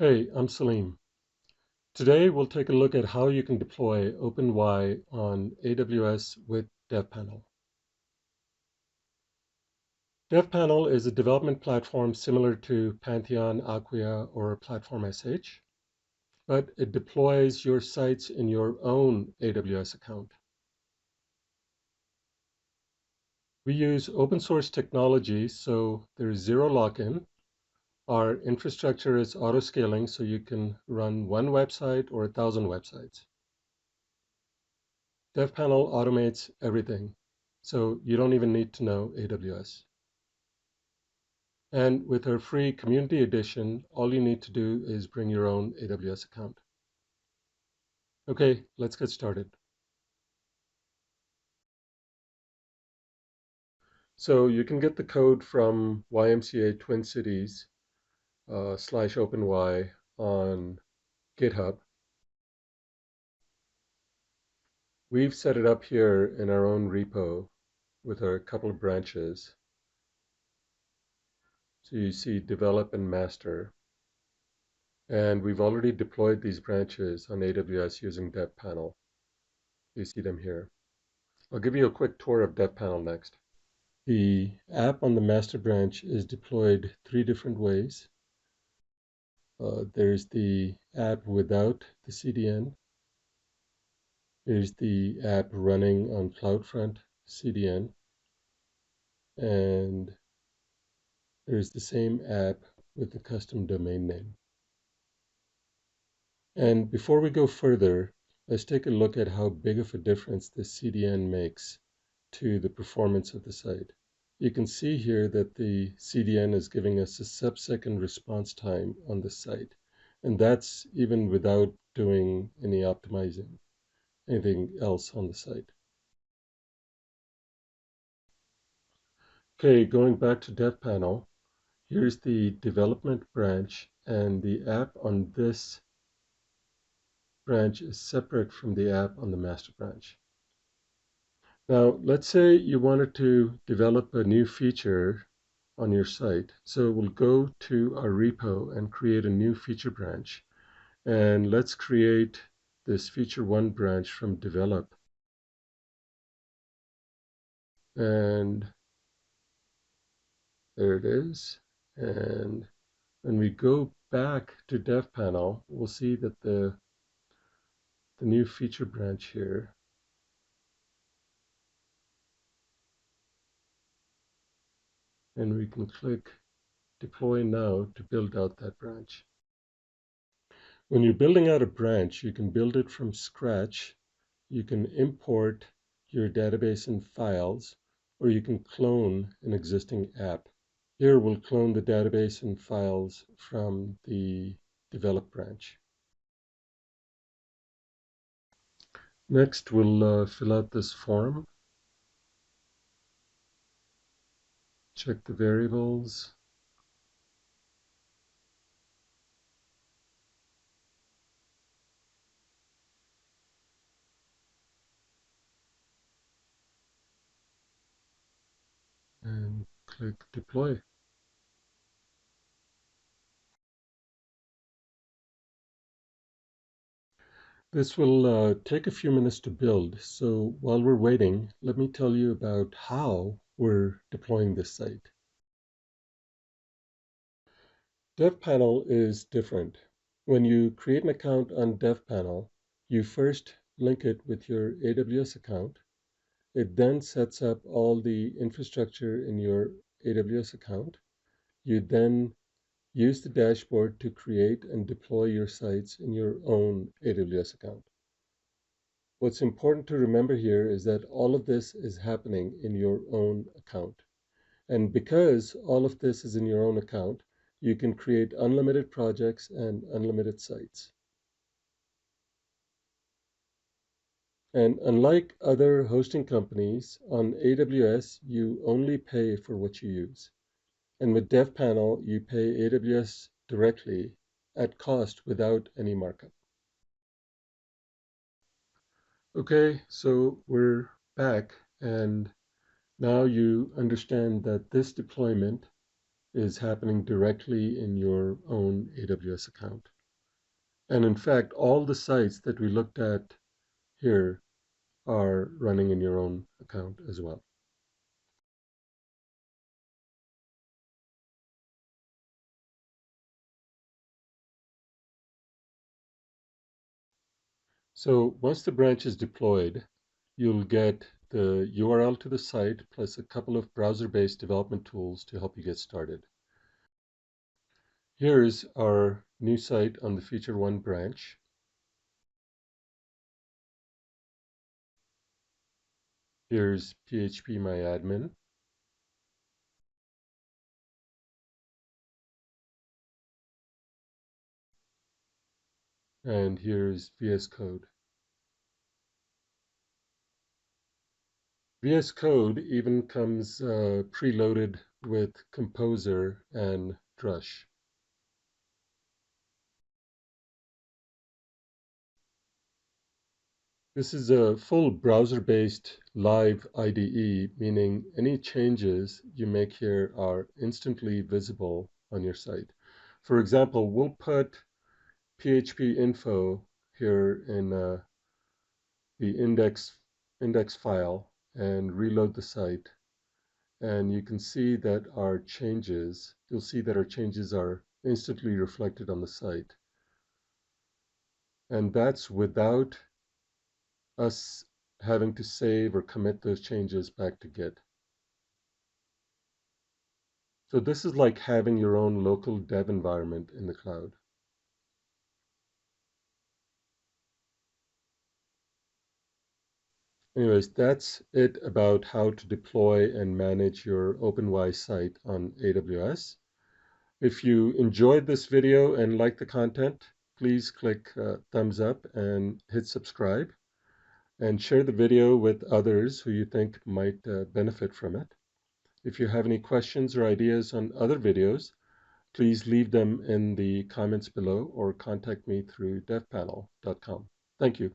Hey, I'm Salim. Today we'll take a look at how you can deploy OpenY on AWS with DevPanel. DevPanel is a development platform similar to Pantheon, Acquia, or Platform SH, but it deploys your sites in your own AWS account. We use open source technology, so there's zero lock-in. Our infrastructure is auto-scaling, so you can run one website or 1,000 websites. DevPanel automates everything, so you don't even need to know AWS. And with our free community edition, all you need to do is bring your own AWS account. Okay, let's get started. So you can get the code from YMCA Twin Cities /OpenY on GitHub. We've set it up here in our own repo with our couple of branches. So you see develop and master. And we've already deployed these branches on AWS using DevPanel. You see them here. I'll give you a quick tour of DevPanel next. The app on the master branch is deployed three different ways. There's the app without the CDN. There's the app running on CloudFront CDN. And there's the same app with the custom domain name. And before we go further, let's take a look at how big of a difference the CDN makes to the performance of the site. You can see here that the CDN is giving us a sub-second response time on the site. And that's even without doing any optimizing, anything else on the site. Okay, going back to DevPanel, here's the development branch, and the app on this branch is separate from the app on the master branch. Now, let's say you wanted to develop a new feature on your site. So we'll go to our repo and create a new feature branch. And let's create this feature one branch from develop. And there it is. And when we go back to DevPanel, we'll see that the new feature branch here and we can click deploy now to build out that branch. When you're building out a branch, you can build it from scratch. You can import your database and files, or you can clone an existing app. Here we'll clone the database and files from the develop branch. Next, we'll fill out this form. Check the variables. And click deploy. This will take a few minutes to build, so while we're waiting, let me tell you about how we're deploying this site. DevPanel is different. When you create an account on DevPanel, you first link it with your AWS account. It then sets up all the infrastructure in your AWS account. You then use the dashboard to create and deploy your sites in your own AWS account. What's important to remember here is that all of this is happening in your own account. And because all of this is in your own account, you can create unlimited projects and unlimited sites. And unlike other hosting companies, on AWS, you only pay for what you use. And with DevPanel, you pay AWS directly at cost without any markup. Okay, so we're back, and now you understand that this deployment is happening directly in your own AWS account. And in fact, all the sites that we looked at here are running in your own account as well. So once the branch is deployed, you'll get the URL to the site plus a couple of browser-based development tools to help you get started. Here's our new site on the Feature 1 branch. Here's PhpMyAdmin. And here's VS Code. VS Code even comes preloaded with Composer and Drush. This is a full browser-based live IDE, meaning any changes you make here are instantly visible on your site. For example, we'll put PHP info here in the index file and reload the site. And you can see that you'll see that our changes are instantly reflected on the site. And that's without us having to save or commit those changes back to Git. So this is like having your own local dev environment in the cloud. Anyways, that's it about how to deploy and manage your OpenY site on AWS. If you enjoyed this video and like the content, please click thumbs up and hit subscribe, and share the video with others who you think might benefit from it. If you have any questions or ideas on other videos, please leave them in the comments below or contact me through devpanel.com. Thank you.